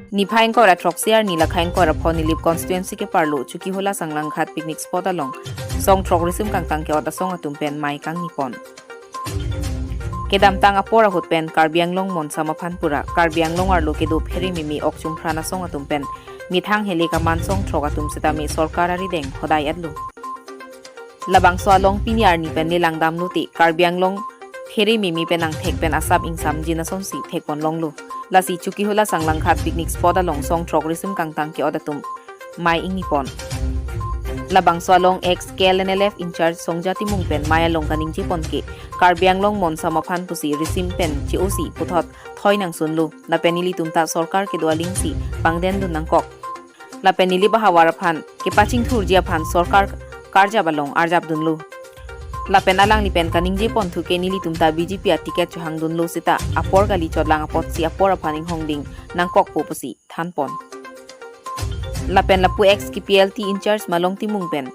Nipain ko troxiar nilakhain ko phone nilip constituency ke parlo chuki hola sanglang khat picnic spot along song Abarim Risim kangtang keot song atum pen mai kangni pon kedam tang apora hut pen karbianglong mon samaphan pura karbianglong arlo ke do pheri mimi okchum phrana song atum pen mithang heli ka man song atum sitami sarkar ari deng hodai adlu labang so along piniar ni pen nilang dam luti karbianglong pheri mimi penang thek pen asap insam jina sonsi thek pon longlu lasi chuki hola sanglang khat picnic spot along song Abarim Risim kangtang keot atum mai ingi pon labang so along ex KLNLF in charge songjati mungpen maya long kaning ji pon ke karbianglong mon samaphan pusi Risim pen COC puthot thoi nang sunlu na penili tumta sarkar ke dwaling si pangden dun nang kok la penili bahawar phan ke paching thur jia phan sarkar karja balong arjab dunlu la pen alang li pen kaning je pon thu ke nili tumta BJP a ticket chu hang dunlu sita apor gali chodlang apot si apor aphaning hongding nang kok po pusi than pon la pen la pu ex ki PLT in charge malong timung pen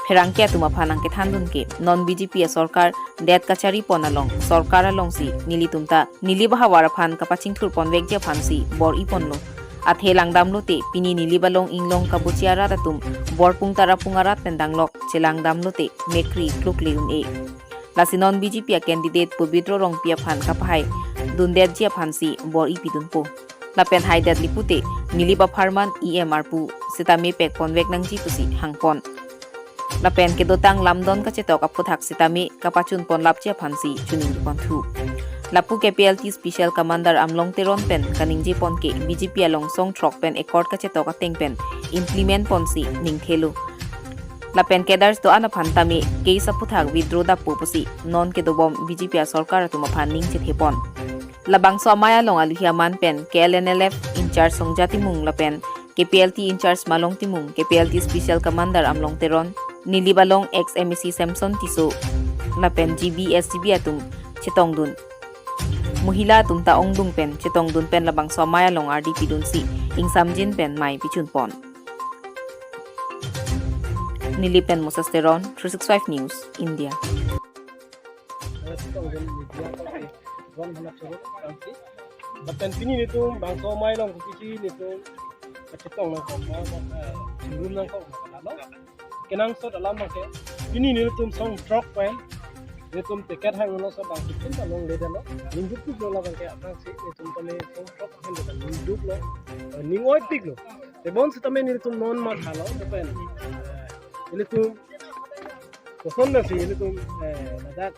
pherangke atum aphanang ke thandun ke non BJP a sarkar det kachari pon along sarkar along si nili tumta nili bahawar phan kapaching thur pon vek je phan si bor i pon lo athe langdam lote pini nili balong inglong kabuchiara atum bor pung tara pungarat pendanglok chelang dam lote mekri klukli un e lasi non BJP a candidate pubitro rong pia phan kaphai dundet je phan si bor i pidun po la pen haidat lipute nili ba pharman EMR pu sitami pek pon vek nang ji pusi hangpon la pen ke dotang lamdon ka chetok aputhak sitami kapachun pon lapche phansi chuning pon thu lapu ke PLT special commander amlong teron pen kaningji pon ke BJP along song trok pen accord ka chetok ateng pen implement pon si ning thelu la pen kedars to ana phantami ke saputhak withdraw da pupusi non ke dobom BJP a sarkar atuma phanning che thepon labang so amai along aluhiaman pen KLNLF in charge songjati mung la pen ke PLT in charge malong timung ke PLT special commander amlong teron nilibalong ex MEC Samson Tiso la pen SGB atum chetong dun Muhila tumta ongdung pen chetong dun pen labang so amai along RDP dun si ing samjin pen mai pichun pon Nili pen Musasteron 365 News India Baten pini nitum bangso mai long kiki nitum kacetong nang kok churun nang kok makalo kenang so dalam ke pini nitum song truck pen nitum tiket hang no so bang kitin talong le dalo ninjuk tu lo bang ke apa si nitum tame song truck hang de ninjuk lo ningoi tik lo te bon se tame nitum non ma khalo pen nitum koson na si nitum nadak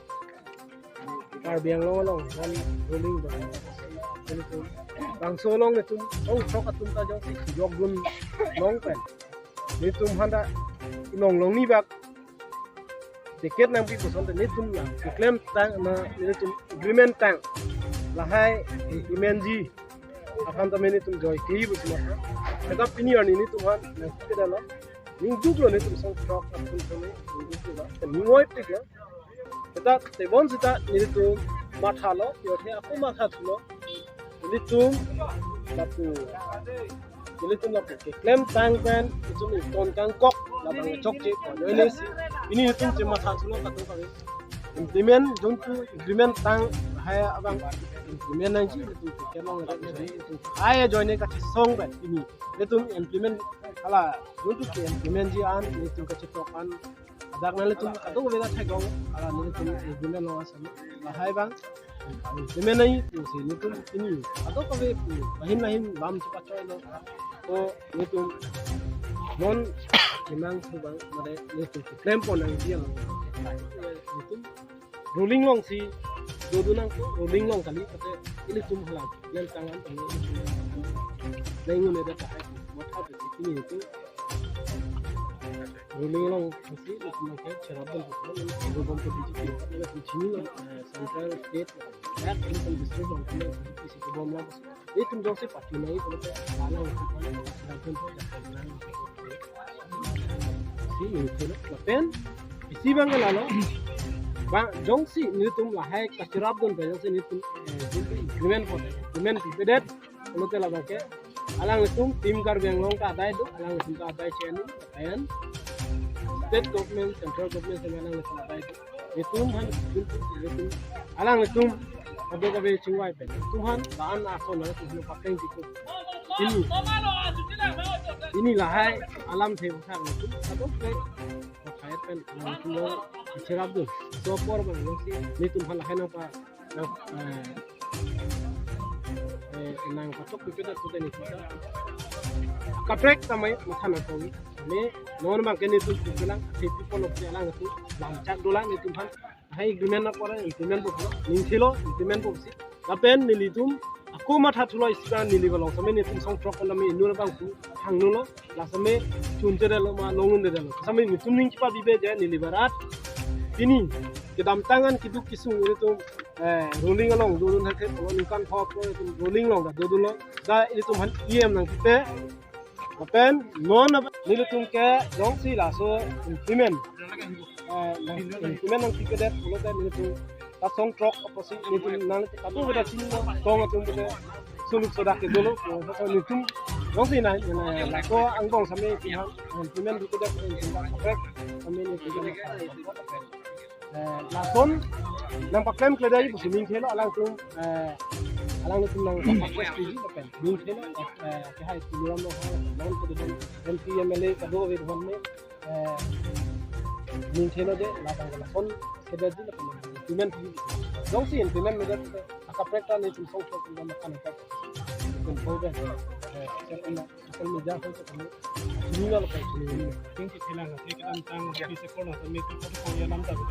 karbiang long one rolling ba nitum bang solong nitum song truck atum ta jong si jog gun long pen nitum handa inong long ni bak tiket nang pi koson te nitum na claim tang na nitum agreement tang lahai imenji akan ta nitum joy ki bu ma eta pini ani nitum han na ki dalo ning dublo nitum song truck atum te nitum ba ni moi tik la eta te bon sita nitum mathalo yo the aku mathatlo nitum lapu nitum lapu claim tang pen nitum ton kang kok la bang chok che ko yo si ini nitum che mathatlo katu ka implement jontu agreement tang haya abang implement nang ji nitum ke long ra nitum haya join ka song pen ini nitum implement ala jontu ke implement ji an nitum ka chetokan adak na nitum katu ko bega thagong ala nitum agreement lo asam la hai bang implement nai tu si nitum ini atau ko be mahin bam cepat coy lo o nitum non memang tu bang mare nitum claim pon ang dia nitum rolling long si do nang ko rolling long kali kate ini tum halam yang tangan ini lengun ada tak mata tu ini itu rolling long si nitum ke cerabel ko bom ko BJP ada kucing central state ya ini kan district on kami isi ke bom lah itu jong si parti nai kalau ke malang itu si itu lapen isi bang lalo bang jong si nitum lahai kacirap don jong si nitum agreement bedet kalau ke labang ke alang nitum tim karbiang long ka adai do alang nitum ka adai chenu ayan state government central government sama alang nitum adai do nitum han nitum alang nitum kabe chingwai pe tuhan baan aso na tu pakeng tiku ini lah hai alam theu thang itu atau ke khai pen itu cerap tu so por bang si ni tum hal hai na pa nang patok tu kita tu ni kita kaprek tamai mathana to ni non bang ke ni tu bilang safety pon of jalan tu bang cak dolang ni tum hai agreement na pora agreement bo ning thilo agreement bo si kapen ni litum aku matha thulo isban ni libalong same ni tum song trok na me nu bang tu hang nu lo la same chunche de lo ma longun de lo same ni tum ning pa bibe je ni libarat ini kedam tangan kiduk kisung itu rolling along dudun hake rolling kan hop rolling long da dudun lo da itu han em nang kite apen non nilu tum ke dong si la so implement implement nang kike det lo da nilu tum ta song trok aposi nilu nang ta tu da sin tong tum de suluk soda ke dulu so nilu tum dong si na la ko ang bong same ti han implement kike det correct same ni kike la son nang paklem kledai bu sining khelo alang tum nang pakwes ti pen ning khelo ke hai ti ram no non ko den MPMLA ka do vid hon me ning khelo de la bang la son keda di la pen implement ti dong si implement me de akaprekta ni tum song tok na kan ka tum ko de social media ko to ni ni la pa ni ting ki thela na te kadam tang ki se ko na to me to ko ya nam ta bu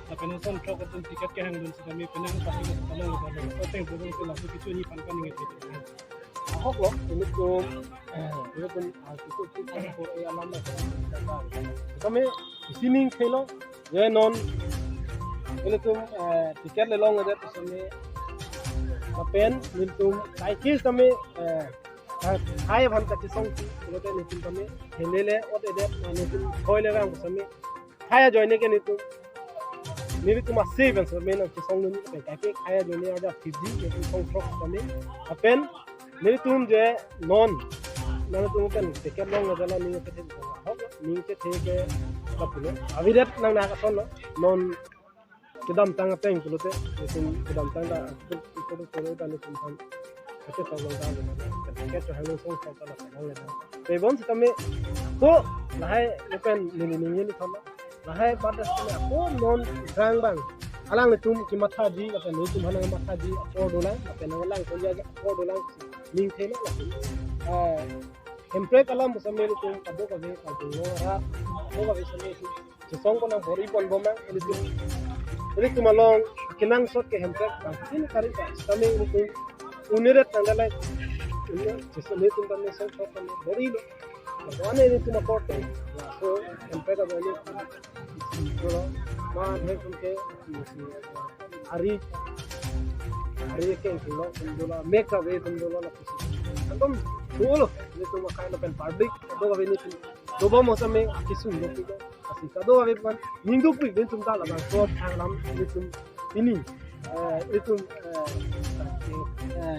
tapi nonton truk atau tiket ke hang dun kami penang pasti kalau ada teng burung itu langsung kicu ni pan pan ngi itu ahok lo ini tuh itu pun itu ko alam kami di sini khelo ye non ini tuh tiket le long ada pesone kapen mintum saikis kami hai ban ka song ti itu ni tum kami helele ot ede ni tum khoile rang kami hai join ke ni tum ni tu mas savings men of song ni ka ke aya jo ni ada 50 ni song trok kami apen ni tum je non na tum kan tiket long na dala ni ke te ho ni ke the ke kapulo avidat nang na ka son non kedam tang peng kulo te tum kedam tang da ko da ni tum kan ate ta long da tiket to halo song trok da long le pe bon se kami ko lahai lepen ni thona lahai pada sini aku non rang bang alang le tum ki matha di apa ni tum hanang matha di $4 apa nang lang ko jaga $4 ning thela laempre kalam samel tum kado ka ve ka do ra do ka ve samel tum song ko na bori pon boma ini tum along kinang sot keempre bang sin kari ka samel tum uniret tangala ini samel tum tan song ko tan bori lo One ini cuma kote, so sampai ke bawah kalau mah है उनके hari ke kalau dola make away dola la antum dulu itu makanya pen public do away ni do ba mo same kisun do ko kasi kado away pan nindu pi din tum ta la ba so thang lam itu ini itu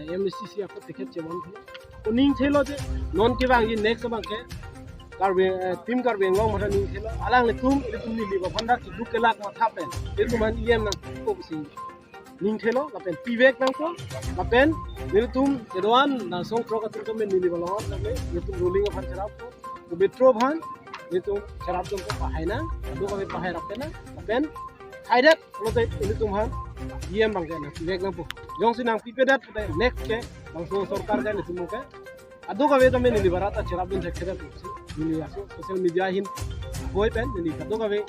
MCC aku tiket cewon kuning thelo je non ke bang ye next bang ke karbe tim karbe ngong ma ning thelo alang le tum ni li ba phanda ki duk ke lak ma thapen itu man yem na ko si ning thelo la pen pivek nang ko la pen ni tum edwan na song pro ka tum men ni li ba lo ta me ni tum rolling of charap ko metro bhan ni tum charap tum ko pahay na do ka be pahay rakte na la pen haidat lo te ni tum han yem bang ke na pivek na po jong sinang pipedat next ke langsung सरकार का नितुमो के अदो का वे तो मैं नीली बराता चराब दिन रखे थे नीली आसो सोशल मीडिया हिन होय पेन नीली अदो का वे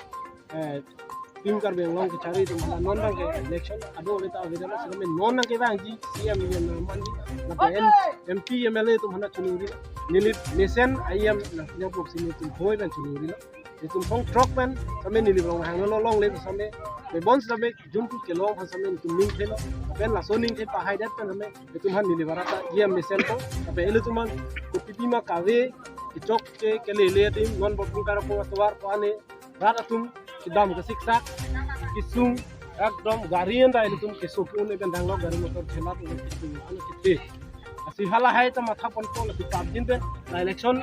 टीम कर बेंगलों के चारी तो मला नॉन बैंक इलेक्शन अदो वे तो अवे ना सर में नॉन के बैंक जी सीएम ये नॉन जी ना पेन एमपी एमएलए तो हना चुनिरी नीली नेशन आईएम ना जो प्रोक्सी में तुम होय पेन चुनिरी ना ये तुम सॉन्ग ट्रक पेन समय नीली बलों hàng nó long lên समय về bốn समय chúng tu cái long hàng समय तुम ning thế nó bên là số ning thế pa hai đất bên समय để तुम han नीली barata ये mesen को अब एले तुम को pipi ma kawe cái chok के ले ले tim non botong karo ko atwar ko ane rata तुम cái dam ke siksa kisung ekdom garian da ele तुम के soku ne ben dang lo gari motor thela tu kisung ane kite asi hala hai ta matha pon ko lebih tabjin be na election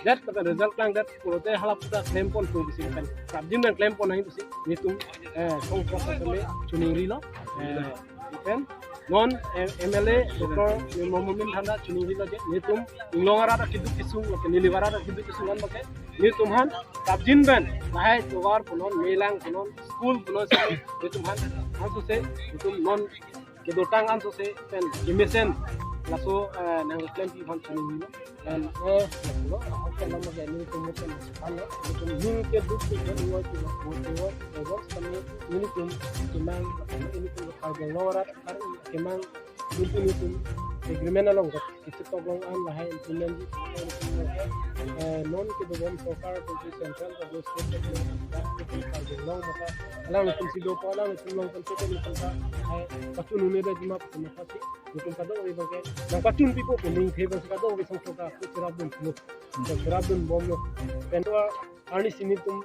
that the result lang that kurote hala puta claim pon to bisi kan tabjin dan claim pon hai bisi ni tum song pro ka me chuning ri lo pen non MLA Dr. Momumin Thanda chuni hila je nitum inglongara da kidu kisung ke nilibara da kidu kisungan bake nitum han kapjin ben lahai togar punon melang punon school punon se nitum han so se nitum non kedotang an so se pen dimesen laso nang claim pi han chuni hila and lo hakka nama ge nitum moten han nitum hin ke duk ke ngoi ki mo ko kami nitum kimang nitum ka ngora ar kimang nitum agreement along itu program an lahai implement non ke do sokar to central to state ke long maka alang nitum sido ko alang nitum long kan ke nitum ka patun une da jima ko mati nitum ka do bage na patun pipo ko ning thebe ka do ke song ka ko rabun no rabun bom no penwa ani sinitum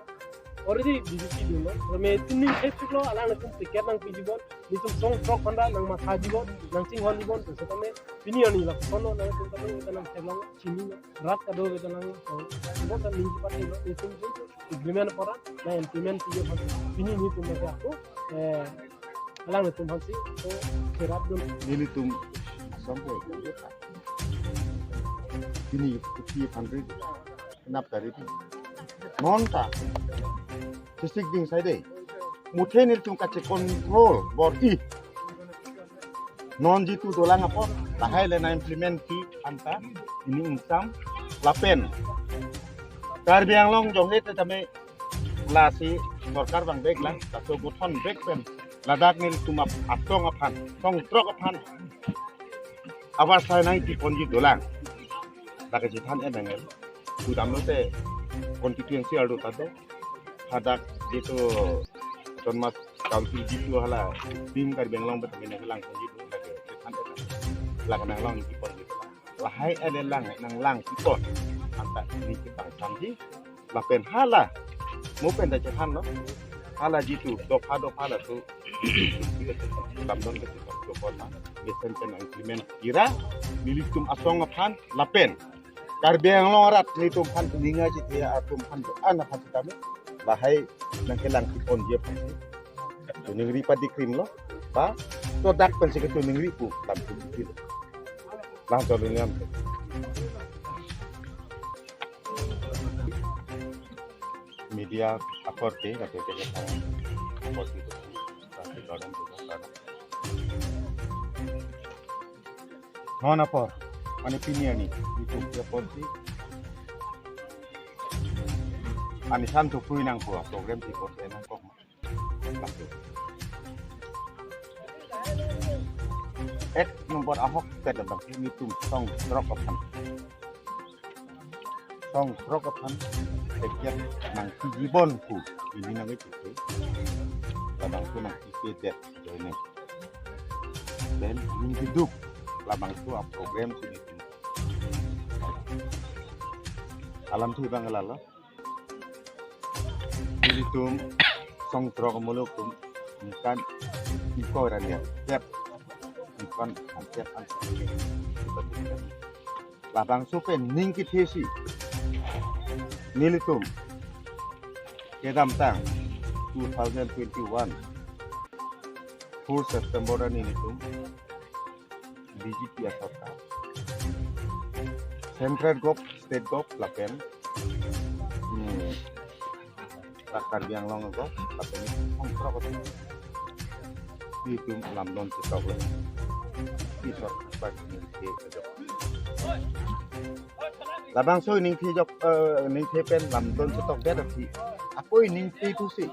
already BJP dulu. Kami ini eksplo alang nitum tiket nang pijibon, nitum song trok panda nang matha jibon, nang sing hon jibon. So kami ini ani lah. Kono nang nitum kami kita nang selang sini rat kado kita nang so kan ning pati nitum itu agreement pora, nang implement tiye hon. Ini nitum macam aku alang nitum hon si so kerap dulu. Ini nitum sampai ini tiye pandri kenapa dari itu? Monta. Sistik ding saya deh, mungkin itu kace kontrol bor non jitu dolang apa, lahai lena implement ki anta ini insam lapen. Karbi yang long jong itu kami lasi sorkar bang beg lah, atau guton beg pen, ladak ni cuma atong apan, tong trok apan, awas saya naik di konji dolang, tak kejitan enengel, sudah mesti konstituensi ada tado. Hadak itu mas council gitu hala tim kar benglong betul ini lang gitu lagi kan lang nang lang di pon gitu lah hai ada lang nang lang di pon antak ini kita sanji lah pen hala mau pen dah cehan lo hala gitu dok hala tu lamdon gitu dok hala besen pen implement kira militum asong apan lapen kar benglong rat militum pan telinga gitu ya atum pan anak pan kami lahai nangkelang tipon dia pasti tu negeri padi krim lo pa to dak pen sik tu negeri pu tam tu dikit lah to niam media aporte kata kita aporte itu tapi orang tu kan non apor ane opinion ni itu dia aporte anisan tu pui nang buah program di kota nang kok nomor ahok kita dapat ini tu song rokapan sekian nang kijibon ku ini nang itu labang tu nang kipedet ini dan ini hidup labang tu program sini alam tu bang lala itu song trok muluk tu bukan ikut rania siap bukan hampir labang supen ningkit hesi nilitum kedam tang 2021 4 September nilitum BJP asota central gov state gov lapen takar yang long ago tapi ini kontrol itu lamdon kita boleh itu seperti ini labang so ini jok ini pen lamdon stok beda sih aku ini itu sih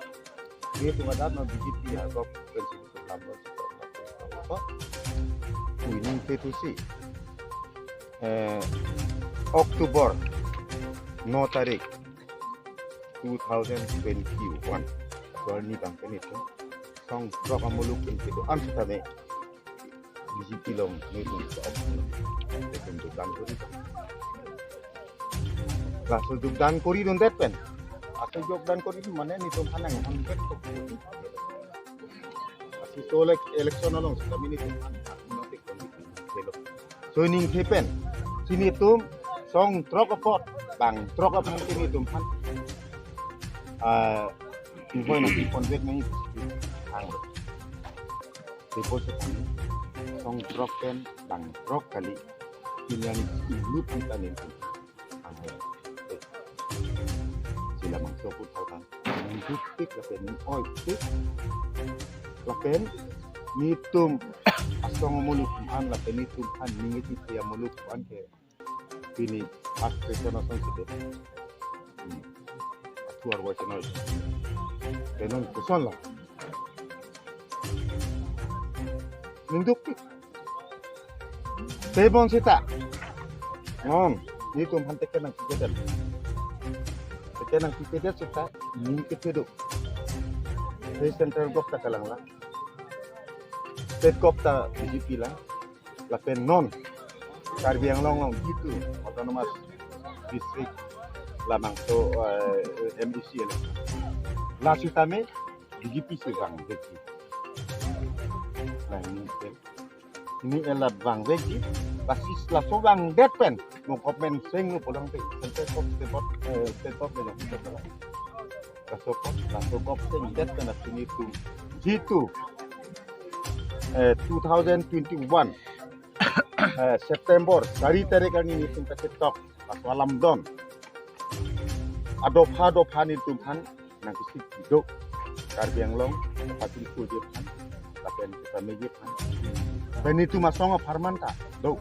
dia cuma datang BJP atau prinsip lamdon stok apa ini itu sih Oktober no tarik 2021 soal ni bangkan itu song program muluk itu ansutane BJP long ni tu untuk dan kori lah untuk dan kori don depen atau jok dan kori mana ni tu panang hampir tu asal solek election along kami ni tu nanti so ini depen sini tu song trok apot bang trok apa mungkin itu pan info nanti konvek ni ang deposit song broken bang brok kali pilihan ilu kita nih amai sila mangsoput kan mengupik lapen oi pik lapen nitum asong muluk an lapen nitum an ningiti dia muluk an ke ini aspek kono song situ atuar wa channel kenon kuson lah Ninduk Tebon sita Ngon Nitum hantekan ang kikidan Tekan ang kikidan sita Ningkit hidup Sa central gov ta kalang lang State gov ta BGP lang Lapen non Karbiang long gitu Autonomous District Lamang to MDC Lasu tame BGP si bang BGP Nah ini adalah bang Wegi basis lah sogang depen mau komen sing lu pulang pe sepot dengan kita lah kasopot sing depen sini tu jitu 2021 September dari tarik ini tingkat TikTok pas malam don adop itu kan nanti sih hidup karbiang long pasti kulit kan tapi kita megit kan. Dan itu masong farman tak, do.